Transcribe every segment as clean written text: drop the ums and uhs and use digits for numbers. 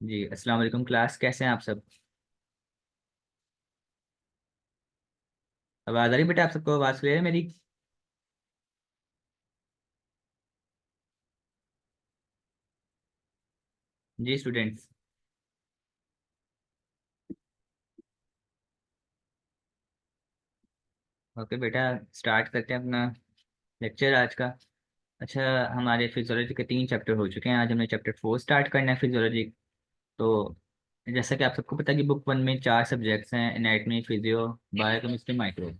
जी अस्सलाम वालेकुम क्लास, कैसे हैं आप सब? आवाज़ आ रही बेटा? आप सबको आवाज़ क्लियर है मेरी? जी स्टूडेंट्स। ओके बेटा, स्टार्ट करते हैं अपना लेक्चर आज का। अच्छा, हमारे फिजियोलॉजी के 3 चैप्टर हो चुके हैं। आज हमने चैप्टर 4 स्टार्ट करना है, फिजियोलॉजी। तो जैसा कि आप सबको पता है कि बुक 1 में 4 सब्जेक्ट्स हैं: एनाटमी, फिजियो, बायोकेमिस्ट्री, माइक्रो।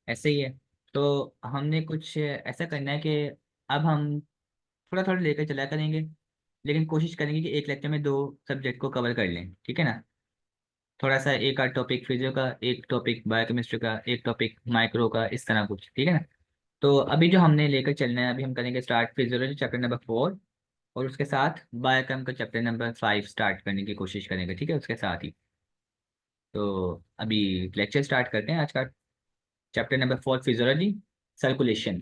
ऐसे ही है। तो हमने कुछ ऐसा करना है कि अब हम थोड़ा थोड़ा लेकर चला करेंगे, लेकिन कोशिश करेंगे कि एक लेक्चर में 2 सब्जेक्ट को कवर कर लें, ठीक है ना? थोड़ा सा एक आध टॉपिक फिजियो का, एक टॉपिक बायोकेमिस्ट्री का, एक टॉपिक माइक्रो का, इस तरह कुछ, ठीक है ना? तो अभी जो हमने लेकर चलना है, अभी हम करेंगे स्टार्ट फिजियोलॉजी चैप्टर नंबर 4, और उसके साथ बायोकेम का चैप्टर नंबर 5 स्टार्ट करने की कोशिश करेंगे, ठीक है, उसके साथ ही। तो अभी लेक्चर स्टार्ट करते हैं आज का। Chapter number 4 physiology, circulation.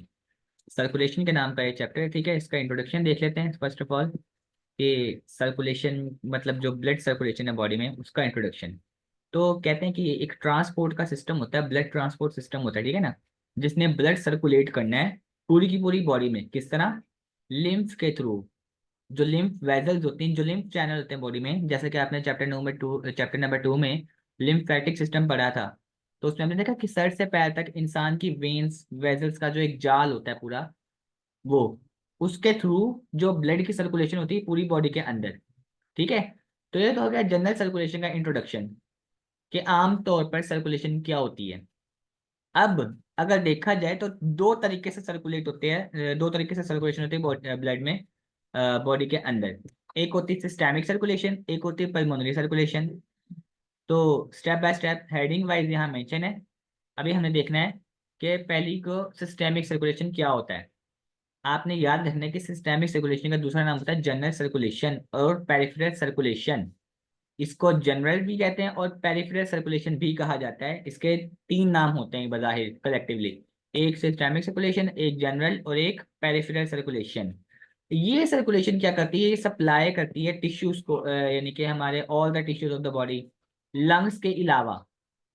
Circulation के नाम का ये चैप्टर है, ठीक है। इसका इंट्रोडक्शन देख लेते हैं फर्स्ट ऑफ ऑल, कि सर्कुलेशन मतलब जो ब्लड सर्कुलेशन है बॉडी में, उसका इंट्रोडक्शन। तो कहते हैं कि ये एक ट्रांसपोर्ट का सिस्टम होता है, ब्लड ट्रांसपोर्ट सिस्टम होता है, ठीक है ना, जिसने ब्लड सर्कुलेट करना है पूरी की पूरी बॉडी में। किस तरह? लिम्फ के थ्रू। जो लिम्फ वेजल्स होती हैं, जो लिम्फ चैनल होते हैं बॉडी में, जैसे कि आपने चैप्टर नंबर 2 में लिम्फेटिक सिस्टम पढ़ा था। तो उसमें हमने देखा कि सर से पैर तक इंसान की वेन्स वेजल्स का जो एक जाल होता है पूरा, वो उसके थ्रू जो ब्लड की सर्कुलेशन होती है पूरी बॉडी के अंदर, ठीक है। तो ये तो हो गया जनरल सर्कुलेशन का इंट्रोडक्शन, कि आम तौर पर सर्कुलेशन क्या होती है। अब अगर देखा जाए तो दो तरीके से सर्कुलेट होते हैं, दो तरीके से सर्कुलेशन होती है ब्लड में, बॉडी के अंदर। एक होती है सिस्टेमिक सर्कुलेशन, एक होती है पल्मोनरी सर्कुलेशन। तो step by step heading wise यहाँ मेंशन है। अभी हमें देखना है कि पहली को सिस्टेमिक सर्कुलेशन क्या होता है। आपने याद रखना है कि सिस्टेमिक सर्कुलेशन का दूसरा नाम होता है जनरल सर्कुलेशन और पेरिफेरल सर्कुलेशन। इसको जनरल भी कहते हैं और पेरिफेरल सर्कुलेशन भी कहा जाता है। इसके 3 नाम होते हैं बज़ाहिर कलेक्टिवली: एक सिस्टेमिक सर्कुलेशन, एक जनरल, और एक पेरिफेरल सर्कुलेशन। ये सर्कुलेशन क्या करती है? ये सप्लाई करती है टिश्यूज को, यानी कि हमारे all the tissues of the body. Lungs के अलावा,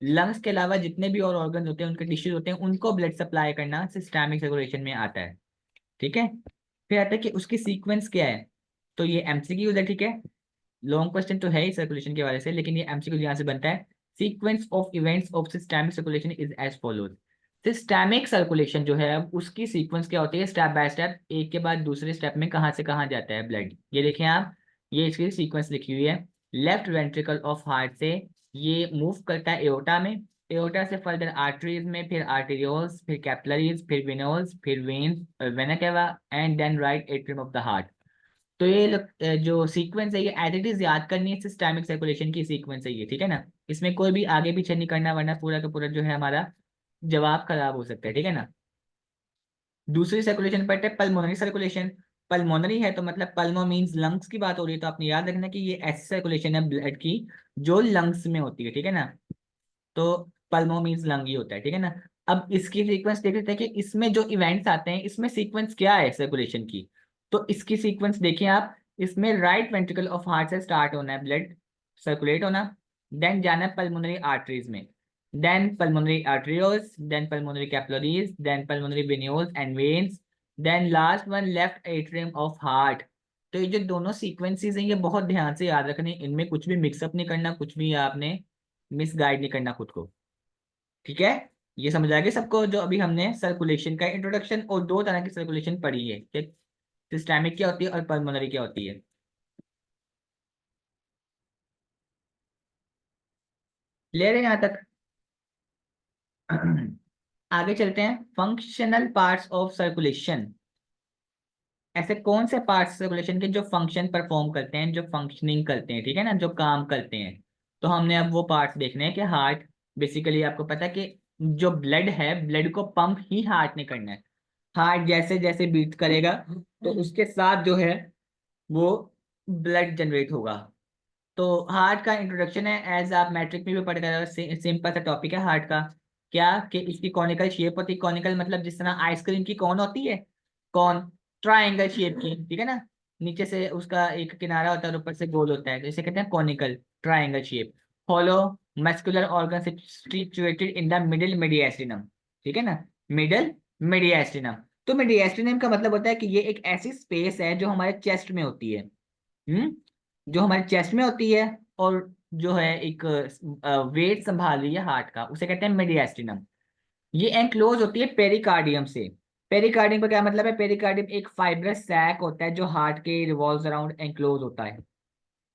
लंग्स के अलावा जितने भी और ऑर्गन होते हैं, उनके टिश्यूज होते हैं, उनको ब्लड सप्लाई करना सिस्टेमिक सर्कुलेशन में आता है, ठीक है। फिर आता है कि उसकी सीक्वेंस क्या है। तो ये एमसीक्यू है, ठीक है। लॉन्ग क्वेश्चन तो है ही सर्कुलेशन के वाले से, लेकिन ये एमसीक्यू यहाँ से बनता है। Sequence of events of systemic circulation is as follows. Systemic circulation जो है, अब उसकी सीक्वेंस क्या होती है? स्टेप बाय स्टेप, एक के बाद दूसरे स्टेप में कहाँ से कहाँ जाता है ब्लड, ये देखें आप। ये इसकी सीक्वेंस लिखी हुई है। लेफ्ट वेंट्रिकल ऑफ हार्ट से ये मूव करता है एओर्टा में, एओर्टा से फर्दर आर्टरीज में, फिर आर्टेरियोल्स, फिर कैपिलरीज, फिर वेनोल्स, फिर veins, vena cava, and then right atrium of the heart. तो ये जो सीक्वेंस है, ये एज इट इज याद करनी है, सिस्टेमिक सर्कुलेशन की सीक्वेंस है ये, ठीक है ना। इसमें कोई भी आगे पीछे नहीं करना, वरना पूरा का पूरा जो है हमारा जवाब खराब हो सकता है, ठीक है ना। दूसरी सर्कुलेशन पर है पल्मोनरी सर्कुलेशन। पल्मोनरी है तो मतलब पल्मो मींस लंग्स की बात हो रही है, तो आपने याद रखना कि ये ऐसी सर्कुलेशन है ब्लड की जो लंग्स में होती है, ठीक है ना। तो पल्मो मींस लंग ही होता है, ठीक है ना। अब इसकी सीक्वेंस देख लेते हैं कि इसमें जो इवेंट्स आते हैं, इसमें सीक्वेंस क्या है सर्कुलेशन की। तो इसकी सीक्वेंस देखिए आप। इसमें राइट वेंट्रिकल ऑफ हार्ट से स्टार्ट होना है ब्लड सर्कुलेट होना, देन जाना है पल्मोनरी आर्टरीज में, then pulmonary arterioles, then pulmonary capillaries, then pulmonary venules and veins, then last one left atrium of heart. तो ये जो दोनों सीक्वेंसेस हैं, ये बहुत ध्यान से याद रखने, इनमें कुछ भी मिक्सअप नहीं करना, कुछ भी आपने मिसगाइड नहीं करना खुद को, ठीक है। ये समझ आ गया सबको? जो अभी हमने सर्कुलेशन का इंट्रोडक्शन और 2 तरह की सर्कुलेशन पढ़ी है, कि सिस्टेमिक क्या होती है और पल्मोनरी क्या होती है। ले रहे हैं यहाँ तक? आगे चलते हैं, फंक्शनल पार्ट्स ऑफ सर्कुलेशन। ऐसे कौन से पार्ट्स सर्कुलेशन के जो फंक्शन परफॉर्म करते हैं, जो फंक्शनिंग करते हैं, ठीक है ना, जो काम करते हैं। तो हमने अब वो पार्ट्स देखने हैं कि हार्ट, बेसिकली आपको पता है कि जो ब्लड है, ब्लड को पंप ही हार्ट ने करना है। हार्ट जैसे जैसे बीट करेगा, तो उसके साथ जो है वो ब्लड जनरेट होगा। तो हार्ट का इंट्रोडक्शन है, एज आप मैट्रिक में भी पढ़ कर, सिंपल सा टॉपिक है हार्ट का। क्या कि इसकी कॉनिकल शेप होती है। कॉनिकल मतलब जिस तरह आइसक्रीम की कौन होती है, कौन, ट्रायंगल शेप की, ठीक है ना। नीचे से उसका एक किनारा होता है और ऊपर से गोल होता है, तो इसे कहते हैं conical triangle shape. Hollow muscular organ situated in the middle mediastinum, ठीक है ना, मिडल मीडिएस्टिनम। तो मीडिएस्टिनम का मतलब होता है कि ये एक ऐसी स्पेस है जो हमारे चेस्ट में होती है, जो हमारे चेस्ट में होती है, और जो है एक वेट संभाल रही है हार्ट का, उसे कहते हैं मीडिएस्टिनम। ये एंक्लोज होती है पेरिकार्डियम से। पेरिकार्डियम का क्या मतलब है? पेरिकार्डियम एक फाइब्रस सैक होता है जो हार्ट के रिवॉल्व्स अराउंड एंक्लोज होता है।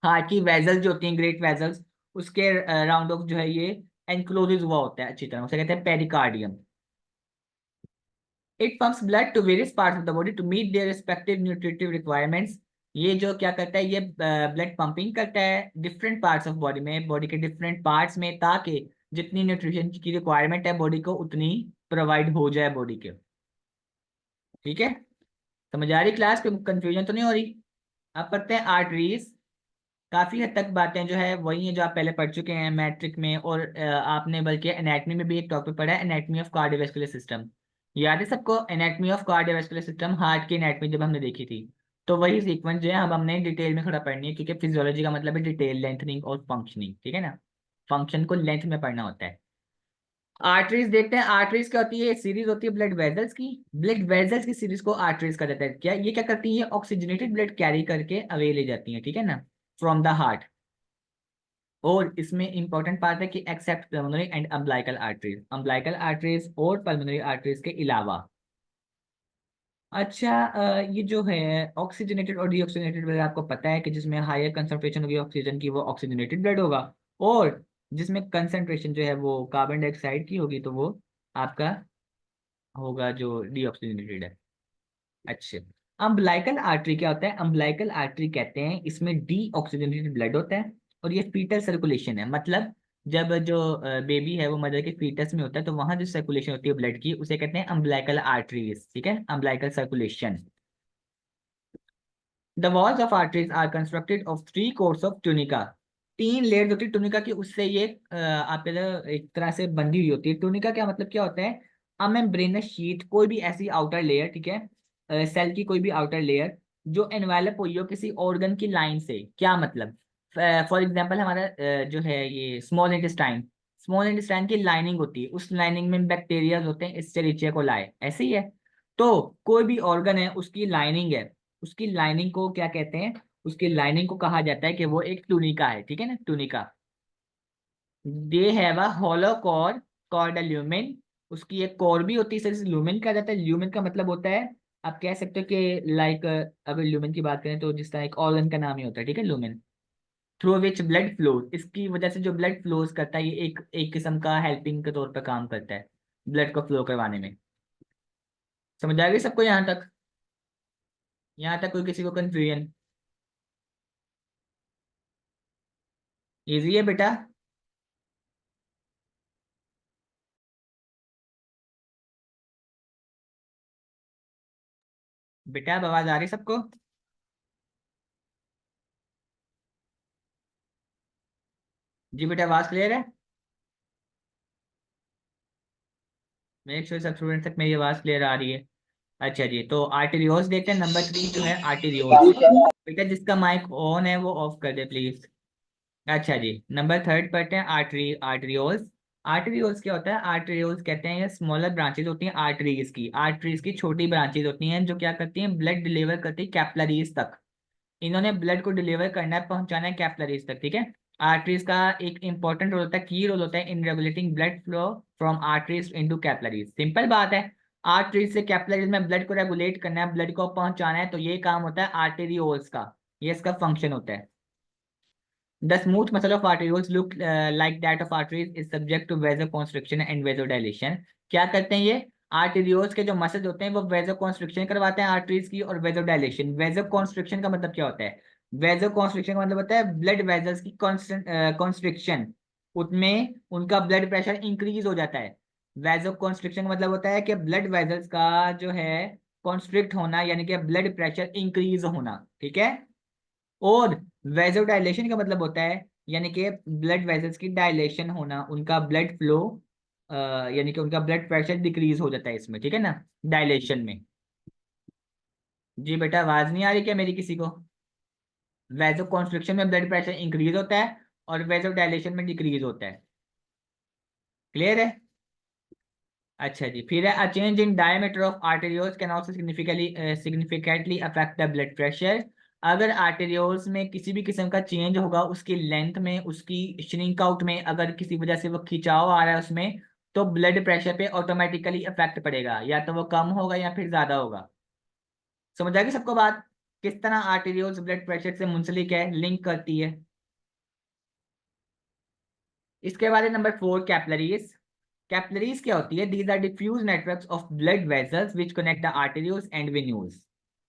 हार्ट की वेजल्स जो होती हैं, ग्रेट वेजल्स, उसके राउंड ऑफ जो है ये एंक्लोज हुआ होता है अच्छी तरह, उसे कहते हैं pericardium. It pumps blood to various parts of the body to meet their respective nutritive requirements. ये जो क्या करता है, ये ब्लड पंपिंग करता है डिफरेंट पार्ट्स ऑफ बॉडी में, बॉडी के डिफरेंट पार्ट्स में, ताकि जितनी न्यूट्रिशन की रिक्वायरमेंट है बॉडी को उतनी प्रोवाइड हो जाए बॉडी के। ठीक है, समझ आ रही क्लास पे? कंफ्यूजन तो नहीं हो रही? अब पढ़ते हैं आर्टरीज। काफी हद तक बातें जो है वही है जो आप पहले पढ़ चुके हैं मैट्रिक में, और आपने बल्कि एनाटमी में भी एक टॉपिक पढ़ा है, एनाटमी ऑफ कार्डियोवैस्कुलर सिस्टम। याद है सबको anatomy of cardiovascular system? Heart की एनाटमी जब हमने देखी थी, तो वही सीक्वेंस जो है अब हमने डिटेल में थोड़ा पढ़नी है, क्योंकि फिजियोलॉजी का मतलब है डिटेल, लेंथनिंग और फंक्शनिंग, ठीक है ना। फंक्शन को लेंथ में पढ़ना होता है। आर्टरीज देखते हैं। आर्टरीज क्या होती है? एक सीरीज होती है ब्लड वेजल्स की। ब्लड वेजल्स की सीरीज को आर्टरीज कहा जाता है। क्या ये क्या करती है? ऑक्सीजनेटेड ब्लड कैरी करके अवे ले जाती है, ठीक है ना, फ्रॉम द हार्ट। और इसमें इंपॉर्टेंट पार्ट है कि accept pulmonary and umbilical arteries, umbilical arteries और पल्मोनरी आर्टरीज के अलावा। अच्छा, ये जो है ऑक्सीजनेटेड और डीऑक्सीजनेटेड ब्लड, आपको पता है कि जिसमें हायर कंसंट्रेशन होगी ऑक्सीजन की वो ऑक्सीजनेटेड ब्लड होगा, और जिसमें कंसंट्रेशन जो है वो कार्बन डाइऑक्साइड की होगी तो वो आपका होगा जो डीऑक्सीजनेटेड है। अच्छा, अम्बिलाइकल आर्टरी क्या होता है? अम्बिलाइकल आर्टरी कहते हैं इसमें डी ऑक्सीजनेटेड ब्लड होता है, और ये फीटल सर्कुलेशन है। मतलब जब जो बेबी है वो मदर के फीटस में होता है, तो वहां जो सर्कुलेशन होती है ब्लड की उसे कहते हैं अम्बिलाइकल आर्टरीज, ठीक है, umbilical circulation. The walls of arteries are constructed of three course of tunica. तीन लेयर्स होती है टूनिका की, उससे ये आप कह लो एक तरह से बंधी हुई होती है। टूनिका क्या मतलब क्या होता है? अ मेम्ब्रेनस शीट, कोई भी ऐसी आउटर लेयर, ठीक है, सेल की कोई भी आउटर लेयर जो एनवेलप हुई हो किसी ऑर्गन की लाइन से। क्या मतलब? फॉर एग्जांपल हमारा जो है ये स्मॉल इंटेस्टाइन, स्मॉल इंटेस्टाइन की लाइनिंग होती है, उस लाइनिंग में बैक्टीरिया होते हैं, एस्चेरिचिया कोलाई, ऐसे ही है। तो कोई भी ऑर्गन है उसकी लाइनिंग है, उसकी लाइनिंग को क्या कहते हैं? उसकी लाइनिंग को कहा जाता है कि वो एक टूनिका है, ठीक है ना, tunica. They have a hollow core called a lumen. उसकी एक कोर भी होती है, इसे ल्यूमेन कहा जाता है। ल्यूमेन का मतलब होता है, आप कह सकते हो कि लाइक, अगर ल्यूमेन की बात करें तो जिस तरह एक ऑर्गन का नाम ही होता है, ठीक है, lumen. Through which blood flows, इसकी वजह से जो ब्लड फ्लोज करता है, ये एक एक किस्म का हेल्पिंग के तौर पर काम करता है ब्लड को फ्लो करवाने में। समझ आ गई सबको यहाँ तक? यहाँ तक कोई किसी को कंफ्यूजन? इजी है बेटा? बेटा अब आवाज आ रही सबको? जी बेटा, आवाज क्लियर है? मेरे श्योर सब स्टूडेंट तक मेरी आवाज क्लियर आ रही है। अच्छा जी, तो आर्टेरियोल्स देखते हैं। नंबर 3 जो है आर्टेरियोल्स। बेटा जिसका माइक ऑन है वो ऑफ कर दे प्लीज। अच्छा जी, नंबर 3 पढ़ते हैं आर्टेरियोल्स। आर्टेरियोल्स क्या होता है? आर्टेरियोल्स कहते हैं ये स्मॉलर ब्रांचेज होती हैं आर्टरीज की। आर्टरीज की छोटी ब्रांचेज होती हैं जो क्या करती हैं? ब्लड डिलीवर करती है कैपिलरीज तक। इन्होंने ब्लड को डिलीवर करना है, पहुंचाना है कैपिलरीज तक, ठीक है। आर्टरीज का एक इंपॉर्टेंट रोल होता है, की रोल होता है इन regulating blood flow from arteries into capillaries. Simple बात है, आर्टरीज से कैपिलरीज में ब्लड को रेगुलेट करना है, ब्लड को पहुंचाना है, तो ये काम होता है आर्टेरियोल्स का, ये इसका फंक्शन होता है। The smooth muscle of arterioles look like that of arteries is subject to vasoconstriction and vasodilation। क्या करते हैं ये? आर्टेरियोल्स के जो मसल्स होते हैं वो वेजोकॉन्स्ट्रिक्शन करवाते हैं आर्टरीज की, और वेजोडाइलेशन। वेजोकॉन्स्ट्रिक्शन का मतलब क्या होता है? वेजोकॉन्स्ट्रिक्शन का मतलब होता है ब्लड वेजल्स की कॉन्स्ट्रिक्शन, उसमें उनका ब्लड प्रेशर इंक्रीज हो जाता है। वेजोकॉन्स्ट्रिक्शन का मतलब होता है कि ब्लड वेजल्स का जो है कॉन्स्ट्रिक्ट होना, यानी कि ब्लड प्रेशर इंक्रीज होना, ठीक है। और वेजोडाइलेशन का मतलब होता है यानी कि ब्लड वेसल्स की डायलेशन होना, उनका ब्लड फ्लो, यानी कि उनका ब्लड प्रेशर डिक्रीज हो जाता है इसमें, ठीक है ना, डायलेशन में। जी बेटा, आवाज नहीं आ रही क्या मेरी किसी को? वैसो कॉन्स्ट्रिक्शन में ब्लड प्रेशर इंक्रीज होता है और वैसो डायलेशन में डिक्रीज होता है। क्लियर है? अच्छा जी, फिर है, a change in diameter of arterioles can also significantly affect the blood pressure. अगर आर्टेरियोल्स में किसी भी किस्म का चेंज होगा, उसकी लेंथ में, उसकी श्रिंक आउट में, अगर किसी वजह से वो खिंचाव आ रहा है उसमें, तो ब्लड प्रेशर पे ऑटोमेटिकली इफेक्ट पड़ेगा, या तो वो कम होगा या फिर ज्यादा होगा। समझ आ गई सबको बात? किस तरह आर्टेरियोल्स ब्लड प्रेशर से मुंसलिक है, लिंक करती है। इसके बाद नंबर 4, कैपिलरीज। कैपिलरीज क्या होती है? These are diffuse networks of blood vessels which connect the arterioles and venules.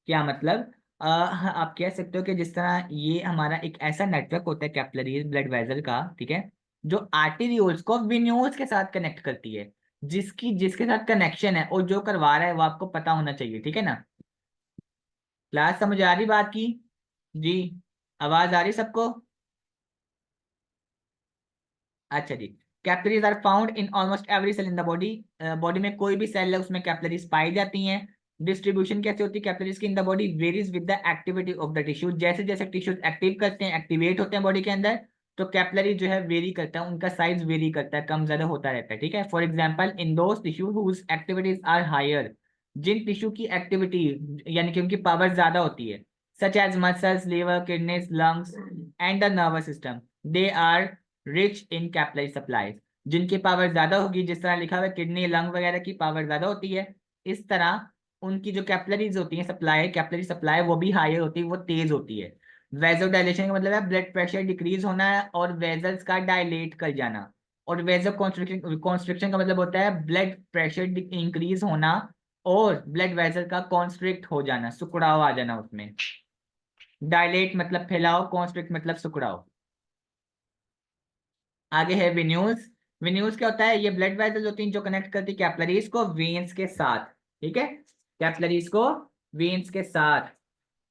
क्या मतलब? आप कह सकते हो कि जिस तरह ये हमारा एक ऐसा नेटवर्क होता है कैपिलरीज ब्लड वेसल का, ठीक है, जो आर्टेरियोल्स को वेन्यूज के साथ कनेक्ट करती है। जिसके साथ कनेक्शन है और जो करवा रहा है वो आपको पता होना चाहिए, ठीक है ना? क्लास समझ आ रही बात की? जी। आवाज आ रही सबको? अच्छा जी। Capillaries are found in almost every cell in the body. Body में कोई भी सेल है उसमें कैपिलरीज पाई जाती हैं। डिस्ट्रीब्यूशन कैसे होती है कैपिलरीज की इन the body? Varies with the activity of the tissue. जैसे जैसे टिश्यूज एक्टिव करते हैं, एक्टिवेट होते हैं बॉडी के अंदर, तो कैपिलरी जो है वेरी करता है, उनका साइज वेरी करता है, कम ज्यादा होता रहता है, ठीक है। For example, in those tissue whose activities are higher, जिन टिश्यू की एक्टिविटी यानी कि उनकी पावर ज्यादा होती है, such as muscles, liver, kidneys, lungs and the nervous system, they are rich in capillary supply. जिनकी पावर ज्यादा होगी, जिस तरह लिखा हुआ है किडनी, लंग वगैरह की पावर ज्यादा होती है, इस तरह उनकी जो कैपिलरीज होती है, सप्लाई, कैपिलरी सप्लाई, वो भी हायर होती है, वो तेज होती है। वेजो डायलेशन का मतलब है ब्लड प्रेशर डिक्रीज होना है और वेजल्स का डायलेट कर जाना। और वेजो कॉन्स्ट्रिक्शन कॉन्स्ट्रिक्शन का मतलब होता है ब्लड प्रेशर इंक्रीज होना और ब्लड वेसल का कॉन्स्ट्रिक्ट हो जाना, सुकड़ाव आ जाना उसमें। डायलेट मतलब फैलाओ, कॉन्स्ट्रिक्ट मतलब सुकड़ाओ। आगे है वेन्यूज। वेन्यूज क्या होता है? ये ब्लड वेसल्स होती हैं जो कनेक्ट करती है कैपिलरीज को वेन्स के साथ, ठीक है, कैपिलरीज को वेन्स के साथ।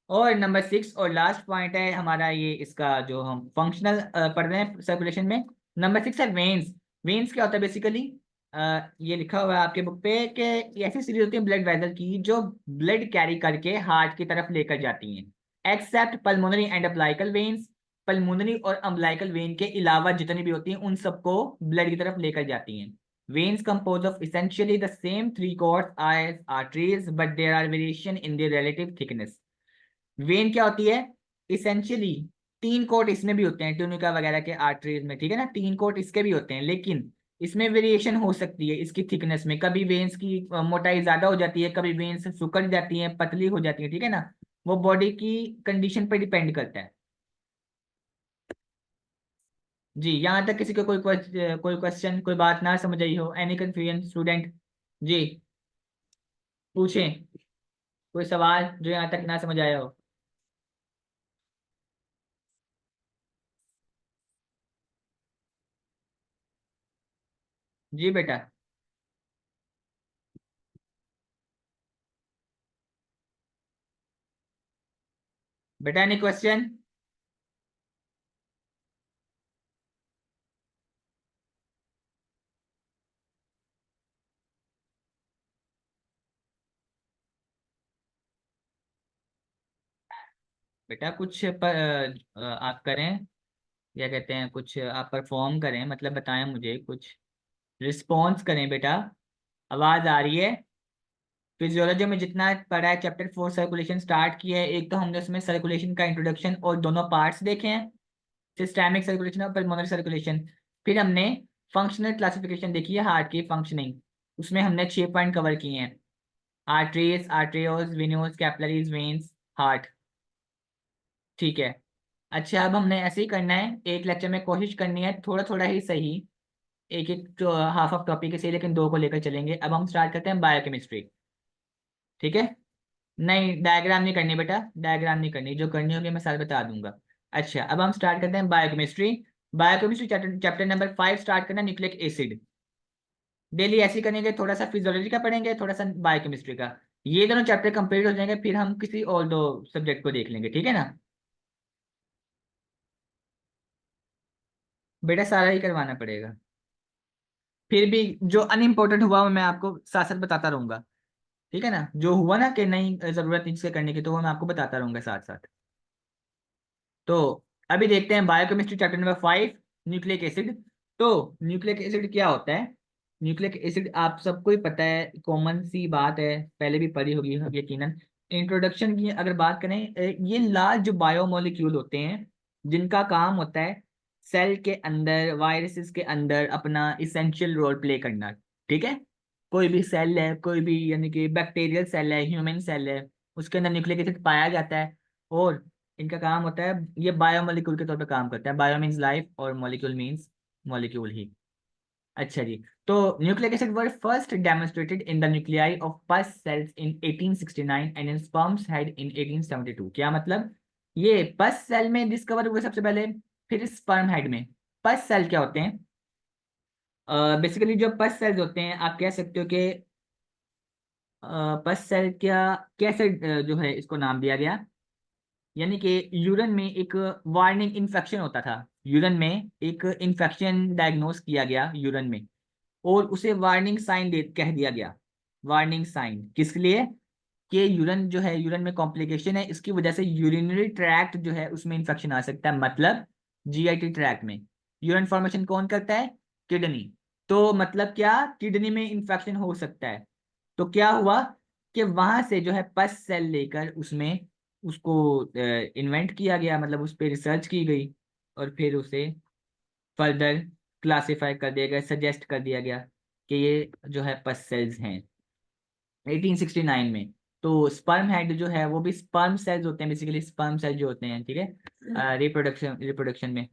और नंबर 6 और लास्ट पॉइंट है हमारा ये, इसका जो हम फंक्शनल पढ़ रहे हैं सर्कुलेशन में, नंबर 6 है वेन्स। वेन्स क्या होता है बेसिकली? ये लिखा हुआ है आपके बुक पे कि ये ऐसी सीरीज होती है ब्लड वेसल की जो ब्लड कैरी करके हार्ट की तरफ लेकर जाती हैं। Accept pulmonary and umbilical veins. Pulmonary और अम्बिलिकल वेन के अलावा जितनी भी होती हैं उन सबको ब्लड की तरफ लेकर जाती हैं। Veins compose of essentially the same three cords as arteries but there are variation in their relative thickness। When क्या होती है? इसेंशियली तीन कोट इसमें भी होते हैं, ट्यूनिका वगैरह के आर्टरीज में, ठीक है ना, तीन कोट इसके भी होते हैं, लेकिन इसमें वेरिएशन हो सकती है इसकी थिकनेस में। कभी वेन्स की मोटाई ज्यादा हो जाती है, कभी वेन्स सुकड़ जाती है, पतली हो जाती है, ठीक है ना। वो बॉडी की कंडीशन पर डिपेंड करता है। जी, यहाँ तक किसी को कोई क्वेश्चन, कोई बात ना समझ आई हो, एनी कंफ्यूजन स्टूडेंट? जी, पूछें कोई सवाल जो यहाँ तक ना समझ आया हो। जी बेटा। बेटा एनी क्वेश्चन? बेटा कुछ आप करें, या कहते हैं कुछ आप परफॉर्म करें, मतलब बताएं मुझे कुछ, रिस्पॉन्स करें बेटा। आवाज आ रही है? फिजियोलॉजी में जितना पढ़ा है, चैप्टर 4 सर्कुलेशन स्टार्ट किया है, एक तो हमने उसमें सर्कुलेशन का इंट्रोडक्शन और दोनों पार्ट्स देखे हैं, सिस्टेमिक सर्कुलेशन और पल्मोनरी सर्कुलेशन। फिर हमने फंक्शनल क्लासिफिकेशन देखी है हार्ट की फंक्शनिंग, उसमें हमने 6 पॉइंट कवर किए हैं। Arteries, arterioles, venues, capillaries, veins, heart, ठीक है। अच्छा, अब हमने ऐसे ही करना है, एक लेक्चर में कोशिश करनी है थोड़ा थोड़ा ही सही, एक एक हाफ ऑफ टॉपिक है सही, लेकिन दो को लेकर चलेंगे। अब हम स्टार्ट करते हैं बायोकेमिस्ट्री, ठीक है। नहीं, डायग्राम नहीं करनी बेटा, डायग्राम नहीं करनी, जो करनी होगी मैं साथ बता दूंगा। अच्छा, अब हम स्टार्ट करते हैं biochemistry. Biochemistry chapter chapter number 5 start करना, न्यूक्लिक एसिड। डेली ऐसे ही करेंगे, थोड़ा सा फिजियोलॉजी का पढ़ेंगे, थोड़ा सा बायोकेमिस्ट्री का। ये दोनों चैप्टर कंप्लीट हो जाएंगे, फिर हम किसी और दो सब्जेक्ट को देख लेंगे, ठीक है ना। बेटा सारा ही करवाना पड़ेगा, फिर भी जो अनइम्पोर्टेंट हुआ वो मैं आपको साथ साथ बताता रहूंगा। ठीक है ना, जो हुआ ना कि नहीं जरूरत नहीं इसके करने की, तो वो मैं आपको बताता रहूंगा साथ साथ। तो अभी देखते हैं biochemistry chapter number 5, nucleic acid. तो न्यूक्लिक एसिड क्या होता है? न्यूक्लिक एसिड आप सबको ही पता है, कॉमन सी बात है, पहले भी पढ़ी होगी यकीनन। इंट्रोडक्शन की अगर बात करें, ये लार्ज बायोमोलिक्यूल होते हैं जिनका काम होता है सेल के अंदर, वायरसेस के अंदर अपना इसेंशियल रोल प्ले करना। ठीक है, कोई भी सेल है, कोई भी यानी कि बैक्टीरियल सेल है, ह्यूमन सेल है, उसके अंदर न्यूक्लिक एसिड पाया जाता है। और इनका काम होता है, ये बायोमोलिक्यूल के तौर पे काम करता है। बायो मीन्स लाइफ और मोलिक्यूल मीन्स मोलिक्यूल ही। अच्छा जी। तो nucleic acid were first demonstrated in the nuclei of पस sales in 1869 and in sperms head in 1872। क्या मतलब? ये पस सेल में डिस्कवर हुए सबसे पहले, फिर स्पर्म हेड में। पस सेल क्या होते हैं? बेसिकली जो पस सेल्स होते हैं, आप कह सकते हो कि पस सेल क्या, कैसे जो है इसको नाम दिया गया, यानी कि यूरिन में एक वार्निंग इन्फेक्शन होता था। यूरिन में एक इन्फेक्शन डायग्नोस किया गया यूरिन में, और उसे वार्निंग साइन दे कह दिया गया। वार्निंग साइन किस लिए? कि यूरिन जो है, यूरिन में कॉम्प्लिकेशन है, इसकी वजह से यूरिनरी ट्रैक्ट जो है उसमें इन्फेक्शन आ सकता है, मतलब जीआईटी ट्रैक्ट में। यूरिन फॉर्मेशन कौन करता है? किडनी। तो मतलब क्या, किडनी में इन्फेक्शन हो सकता है। तो क्या हुआ कि वहां से जो है पस सेल लेकर उसमें उसको इन्वेंट किया गया, मतलब उस पर रिसर्च की गई, और फिर उसे फर्दर क्लासिफाई कर दिया गया, सजेस्ट कर दिया गया कि ये जो है पस सेल्स हैं 1869 में। तो स्पर्म हेड जो है वो भी स्पर्म सेल्स होते हैं, बेसिकली स्पर्म सेल जो होते हैं, ठीक है, रिप्रोडक्शन रिप्रोडक्शन में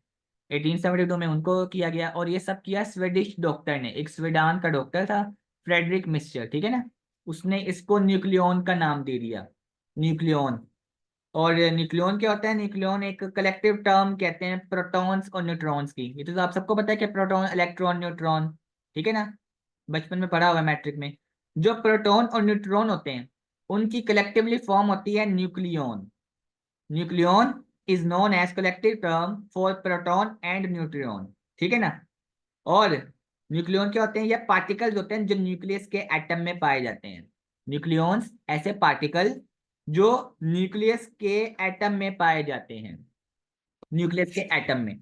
1872 में उनको किया गया। और ये सब किया स्वेडिश डॉक्टर ने, एक स्वीडन का डॉक्टर था, फ्रेडरिक मिस्चर, ठीक है ना। उसने इसको न्यूक्लियन का नाम दे दिया, न्यूक्लियन। और न्यूक्लियन क्या होता है? न्यूक्लियन एक कलेक्टिव टर्म कहते हैं प्रोटॉन्स और न्यूट्रॉन्स की। ये तो आप सबको पता है कि प्रोटॉन, इलेक्ट्रॉन, न्यूट्रॉन, ठीक है ना, बचपन में पढ़ा हुआ मैट्रिक में। जो प्रोटॉन और न्यूट्रॉन होते हैं उनकी कलेक्टिवली फॉर्म होती है nucleon. Nucleon is known as collective term for proton and neutron, ठीक है ना। और न्यूक्लियन क्या होते हैं? ये पार्टिकल्स होते हैं जो न्यूक्लियस के एटम में पाए जाते हैं। न्यूक्लियॉन्स ऐसे पार्टिकल जो न्यूक्लियस के एटम में पाए जाते हैं, न्यूक्लियस के एटम में।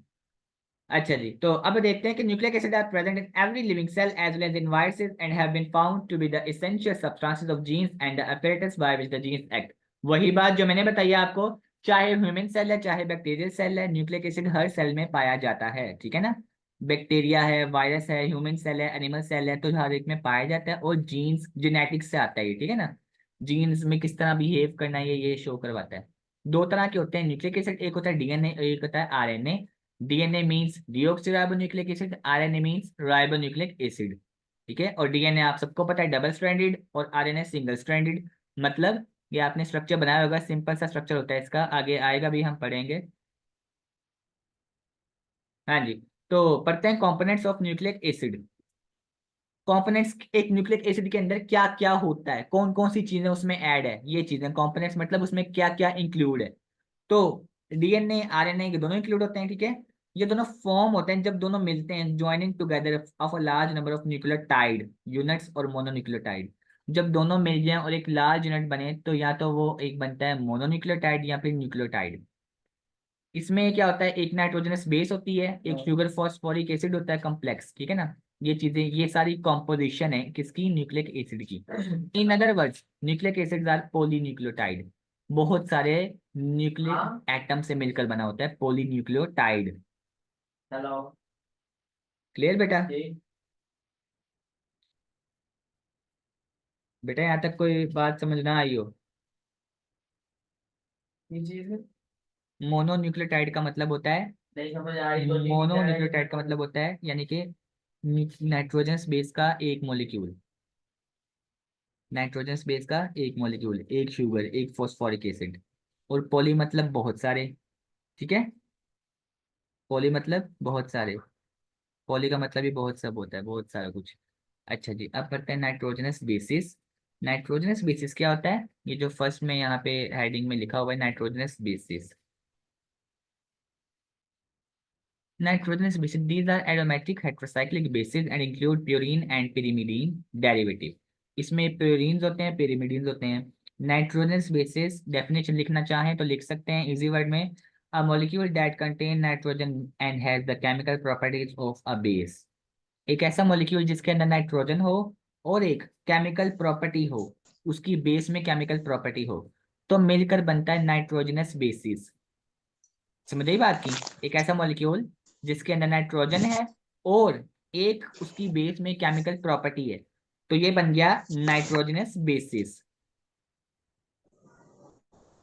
अच्छा जी, तो अब देखते हैं कि nucleic acid are present in every living cell as well as in viruses and have been found to be the essential substances of genes and the apparatus by which the genes act. वही बात जो मैंने बताई आपको, चाहे human cell है चाहे bacterial cell है, न्यूक्लिक एसिड हर सेल में पाया जाता है, ठीक है ना। बैक्टीरिया है, वायरस है, ह्यूमन सेल है, एनिमल सेल है, तो हर एक में पाया जाता है। और जीन्स जेनेटिक्स से आता है, ठीक है ना। जीन्स में किस तरह बिहेव करना है ये शो करवाता है। दो तरह के होते हैं न्यूक्लिक एसिड, एक होता है डीएनए, एक होता है RNA. DNA means deoxyribonucleic acid, RNA means ribonucleic acid, ठीक है। और डीएनए आप सबको पता है डबल स्ट्रैंडेड, और आरएनए सिंगल स्ट्रैंडेड। मतलब ये आपने स्ट्रक्चर बनाया होगा, सिंपल सा स्ट्रक्चर होता है इसका, आगे आएगा भी, हम पढ़ेंगे। हाँ जी। तो पढ़ते हैं components of nucleic acid. Components, एक न्यूक्लिक एसिड के अंदर क्या क्या होता है, कौन कौन सी चीजें उसमें ऐड है, ये चीजें कंपोनेंट्स, मतलब उसमें क्या क्या इंक्लूड है। तो डीएनए आरएनए के दोनों इंक्लूड होते हैं, ठीक है। ये दोनों फॉर्म होते हैं जब दोनों मिलते हैं, joining together of a large number of nucleotide units और मोनोन्यूक्लियोटाइड। जब दोनों मिल जाएं और एक लार्ज यूनिट बने, तो या तो वो एक बनता है मोनोन्यूक्लियोटाइड या फिर न्यूक्लियोटाइड। इसमें क्या होता है, एक नाइट्रोजनस बेस होती है, एक शुगर फॉस्फोरिक एसिड होता है कॉम्प्लेक्स, ठीक है ना। ये चीजें, ये सारी कॉम्पोजिशन है किसकी? न्यूक्लिक एसिड की। In other words nucleic acid are polynucleotide. बहुत सारे न्यूक्लिक एटम से मिलकर बना होता है पॉलीन्यूक्लियोटाइड। हेलो, क्लियर बेटा? बेटा यहाँ तक कोई बात समझ ना आई हो? ये चीज मोनोन्यूक्लियोटाइड का मतलब होता है, नहीं समझ आ रही तो मोनोन्यूक्लियोटाइड का मतलब होता है यानी कि नाइट्रोजन बेस का एक मॉलिक्यूल, नाइट्रोजन बेस का एक मॉलिक्यूल, एक शुगर, एक फॉस्फोरिक एसिड। और पॉली मतलब बहुत सारे, ठीक है। पॉली मतलब बहुत सारे, पॉली का मतलब भी बहुत सब होता है, बहुत सारा कुछ। अच्छा जी, अब करते हैं नाइट्रोजनस बेसिस। नाइट्रोजनस बेसिस क्या होता है? ये जो फर्स्ट में यहाँ पे हेडिंग में लिखा हुआ है nitrogenous bases. Nitrogenous bases, these are aromatic heterocyclic bases and include purine and pyrimidine derivative. इसमें प्योरीन्स होते हैं, pyrimidines होते हैं। नाइट्रोजनस बेसिस डेफिनेशन लिखना चाहें तो लिख सकते हैं इजी वर्ड में, a molecule that contain nitrogen and has the chemical properties of a base. एक ऐसा मॉलिक्यूल जिसके अंदर नाइट्रोजन हो और एक केमिकल प्रॉपर्टी हो, उसकी बेस में केमिकल प्रॉपर्टी हो, तो मिलकर बनता है नाइट्रोजनस बेसिस। समझ आई बात की? एक ऐसा मॉलिक्यूल जिसके अंदर नाइट्रोजन है और एक उसकी बेस में केमिकल प्रॉपर्टी है, तो ये बन गया नाइट्रोजनस बेसिस।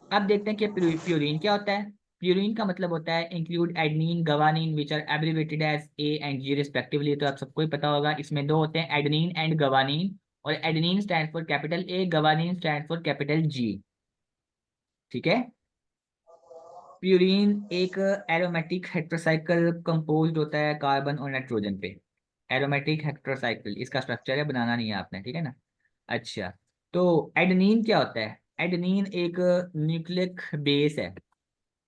अब देखते हैं कि प्यूरीन क्या होता है। प्यूरीन का मतलब होता है include adenine guanine which are abbreviated as A and G respectively. तो आप सबको ही पता होगा, इसमें दो होते हैं, एडनीन एंड गवानीन। और adenine stand for capital A, guanine stand for capital G. ठीक है। प्यूरीन एक एरोमेटिक हेट्रोसाइकल कंपोज्ड होता है कार्बन और नाइट्रोजन पे। एरोमेटिक हेट्रोसाइकल इसका स्ट्रक्चर है, बनाना नहीं है आपने, ठीक है ना। अच्छा, तो एडेनिन क्या होता है? एडेनिन एक न्यूक्लिक बेस है।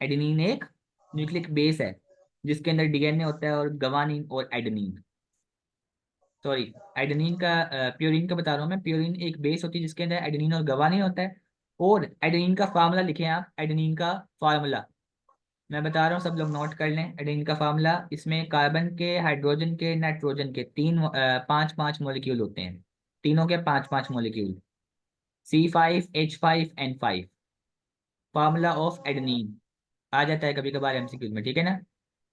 एडेनिन एक न्यूक्लिक बेस है जिसके अंदर डीएनए होता है, और गवानीन और एडेनिन, सॉरी, एडेनिन का, प्यूरिन का बता रहा हूँ मैं। प्यूरिन एक बेस होती है जिसके अंदर एडेनिन और गवानीन होता है। और एडेनिन का फार्मूला लिखें आप, एडेनिन का फार्मूला मैं बता रहा हूँ, सब लोग नोट कर लें। एडेनिन का फार्मूला, इसमें कार्बन के, हाइड्रोजन के, नाइट्रोजन के तीन पांच पांच मॉलिक्यूल होते हैं, तीनों के पांच पांच molecule, C5H5N5। Formula of adenine आ जाता है कभी कभार एमसीक्यू में, ठीक है ना।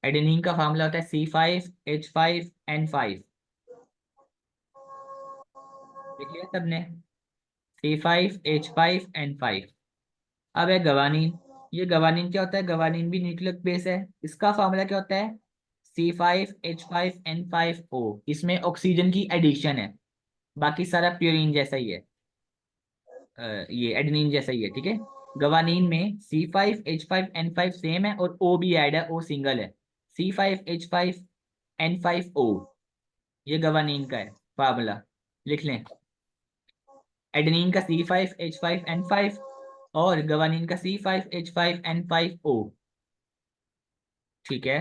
एडेनिन का फार्मूला होता है C5H5N5। देख लिया सबने? C5H5N5। अब है गवानीन। ये गवानीन क्या होता है? गवानीन भी न्यूक्लिक बेस है। इसका फार्मूला क्या होता है? C5H5N5O। इसमें ऑक्सीजन की एडिशन है, बाकी सारा प्यूरिन जैसा ही है, ये एडेनिन जैसा ही है, ठीक है। गवानीन में C5H5N5 सेम है और O भी ऐड है, O सिंगल है, C5H5N5O। ये गवानीन का है फार्मूला, लिख लें। एडेनिन का C5H5N5 और गवानीन का C5H5N5O। ठीक है।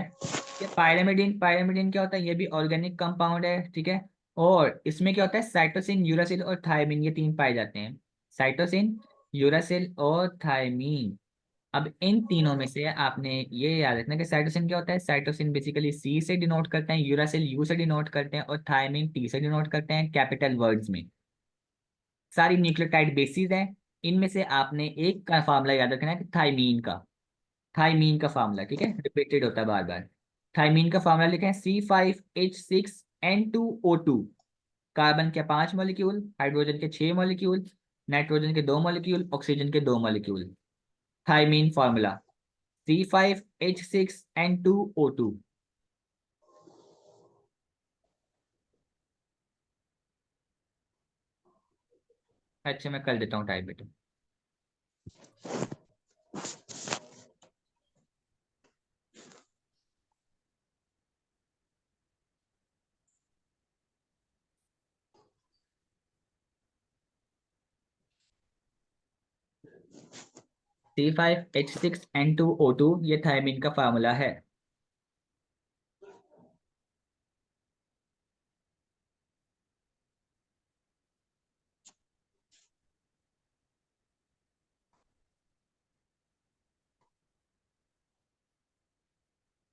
ये पायरामिडिन, पायरामिडिन क्या होता है? ये भी ऑर्गेनिक कंपाउंड है, ठीक है। और इसमें क्या होता है? साइटोसिन, यूरासिल और थायमीन, ये तीन पाए जाते हैं। साइटोसिन, यूरासिल और थायमीन। अब इन तीनों में से आपने ये याद रखना कि साइटोसिन क्या होता है। साइटोसिन बेसिकली सी से डिनोट करते हैं, यूरासिल यू से डिनोट करते हैं, और थायमीन टी से डिनोट करते हैं कैपिटल वर्ड्स में। सारी न्यूक्लियोटाइड बेसिस हैं। इनमें से आपने एक का फार्मूला याद रखना है कि थायमीन का, थायमीन का फार्मूला, ठीक है, रिपीटेड होता है बार बार। थायमीन का फार्मूला लिखें, C5H6N2O2। कार्बन के पांच मॉलिक्यूल, हाइड्रोजन के छह मॉलिक्यूल, नाइट्रोजन के दो मॉलिक्यूल, ऑक्सीजन के दो मॉलिक्यूल। Thymine formula C5H6N2O2। अच्छा, मैं कर देता हूँ टाइप बेटा। C5H6N2O2 ये थायमीन का फार्मूला है।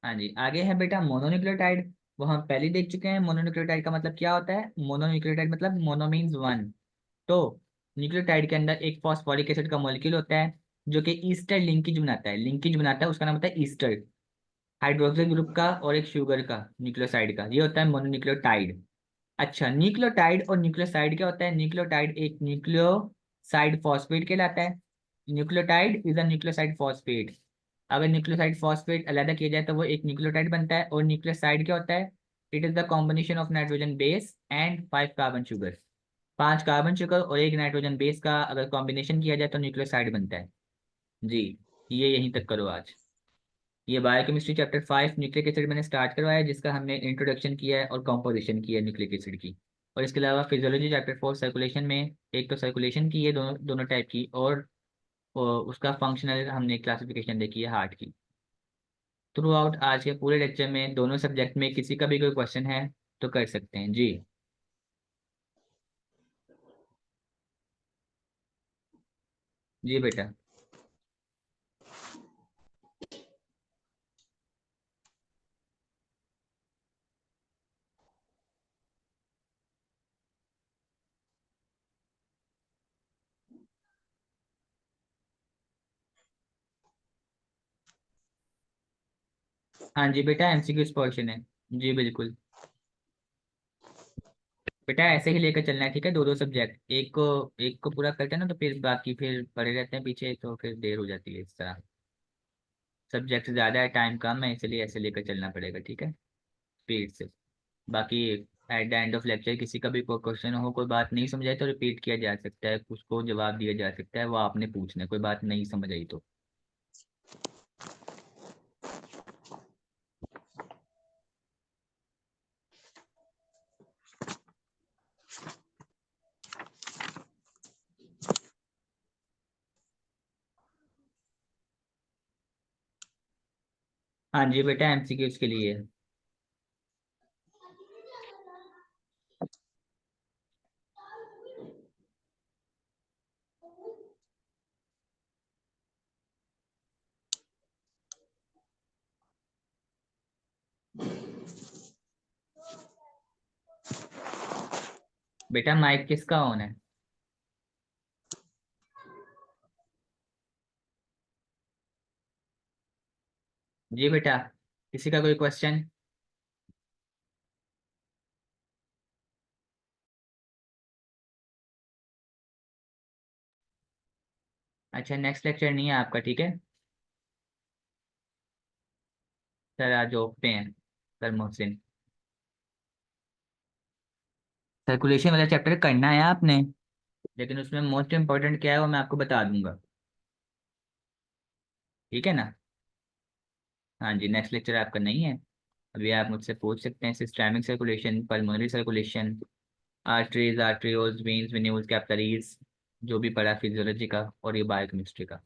हाँ जी, आगे है बेटा मोनोन्यूक्लियोटाइड। वो हम पहले देख चुके हैं। मोनोन्यूक्लियोटाइड का मतलब क्या होता है? मोनोन्यूक्लियोटाइड मतलब मोनो मीन्स वन। तो न्यूक्लियोटाइड के अंदर एक फॉस्फोरिक एसिड का मॉलिक्यूल होता है जो कि ईस्टर लिंकेज बनाता है, लिंकेज बनाता है, उसका नाम होता है ईस्टर। हाइड्रोक्सिल ग्रुप का और एक शुगर का, न्यूक्लियोसाइड का, ये होता है मोनोन्यूक्लियोटाइड। अच्छा, न्यूक्लियोटाइड और न्यूक्लियोसाइड क्या होता है? न्यूक्लियोटाइड एक न्यूक्लियोसाइड फॉस्फेट कहलाता है। Nucleotide is a nucleoside phosphate. अगर न्यूक्लियोसाइड फॉस्फेट अलग किया जाए तो वो एक न्यूक्लियोटाइड बनता है। और न्यूक्लियोसाइड क्या होता है? It is the combination of nitrogen base and five carbon sugar. पांच कार्बन शुगर और एक नाइट्रोजन बेस का अगर कॉम्बिनेशन किया जाए तो न्यूक्लियोसाइड बनता है। जी, ये यहीं तक करो आज। ये बायोकेमिस्ट्री चैप्टर 5 न्यूक्लिक एसिड मैंने स्टार्ट करवाया है, जिसका हमने इंट्रोडक्शन किया है और कॉम्पोजिशन की है न्यूक्लिक एसिड की। और इसके अलावा फिजियोलॉजी चैप्टर 4 सर्कुलेशन में, एक तो सर्कुलेशन की है दोनों दोनों टाइप की, और उसका फंक्शनल हमने क्लासिफिकेशन देखी है हार्ट की। थ्रू आउट आज के पूरे लेक्चर में दोनों सब्जेक्ट में किसी का भी कोई क्वेश्चन है तो कर सकते हैं जी। जी बेटा। हाँ जी बेटा, एमसीक्यू पोर्शन है। जी बिल्कुल। बेटा ऐसे ही लेकर चलना है, ठीक है, दो दो सब्जेक्ट, एक को पूरा करते हैं ना, तो फिर बाकी फिर पड़े रहते हैं पीछे, तो फिर देर हो जाती है इस तरह। सब्जेक्ट ज़्यादा है, टाइम कम है, इसलिए ऐसे लेकर चलना पड़ेगा, ठीक है, स्पीड से। बाकी at the end of lecture किसी का भी कोई क्वेश्चन हो, कोई बात नहीं समझ आई तो रिपीट किया जा सकता है, उसको जवाब दिया जा सकता है, वो आपने पूछना है, कोई बात नहीं समझ आई तो। हाँ जी बेटा, एमसीक्यूज के लिए है। बेटा माइक किसका ऑन है? जी बेटा, किसी का कोई क्वेश्चन? अच्छा, नेक्स्ट लेक्चर नहीं है आपका, ठीक है। सर आज ऑफ पे हैं, सर मोहसिन। सर्कुलेशन वाला चैप्टर करना है आपने, लेकिन उसमें मोस्ट इम्पोर्टेंट क्या है वो मैं आपको बता दूंगा, ठीक है ना। हाँ जी, नेक्स्ट लेक्चर आपका नहीं है। अभी आप मुझसे पूछ सकते हैं systemic circulation, pulmonary circulation, arteries, arterioles, veins, venules, capillaries, जो भी पढ़ा फिजियोलॉजी का और ये बायोकेमिस्ट्री का।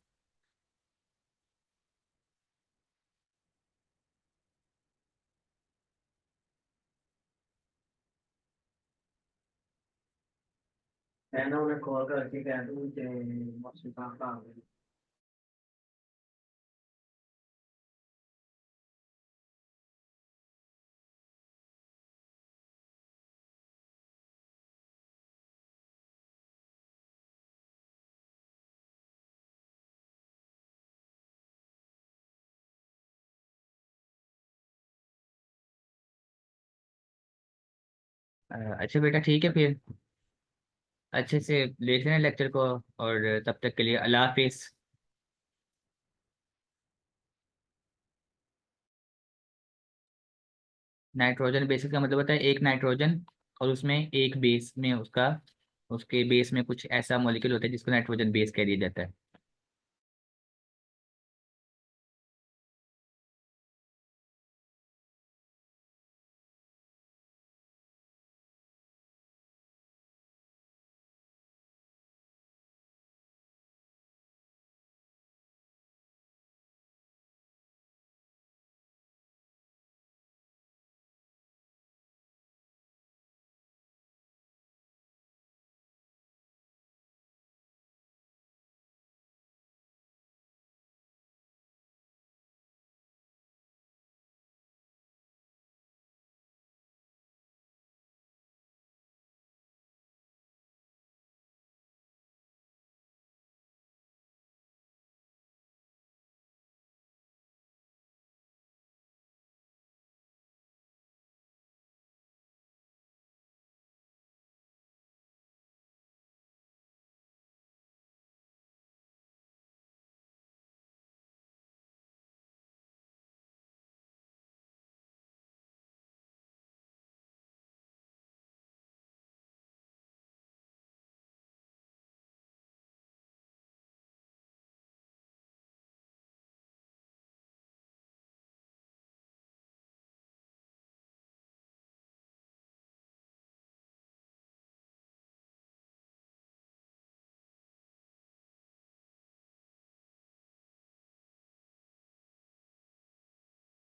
मैंने उन्हें कॉल करके कह दूँ कि मौसम कहाँ आ गई। अच्छा बेटा ठीक है फिर, अच्छे से देख लेना लेक्चर को, और तब तक के लिए अल्लाह हाफिज़। नाइट्रोजन बेसिस का मतलब होता है एक नाइट्रोजन, और उसमें एक बेस में उसका, उसके बेस में कुछ ऐसा मॉलिक्यूल होता है जिसको नाइट्रोजन बेस कह दिया जाता है।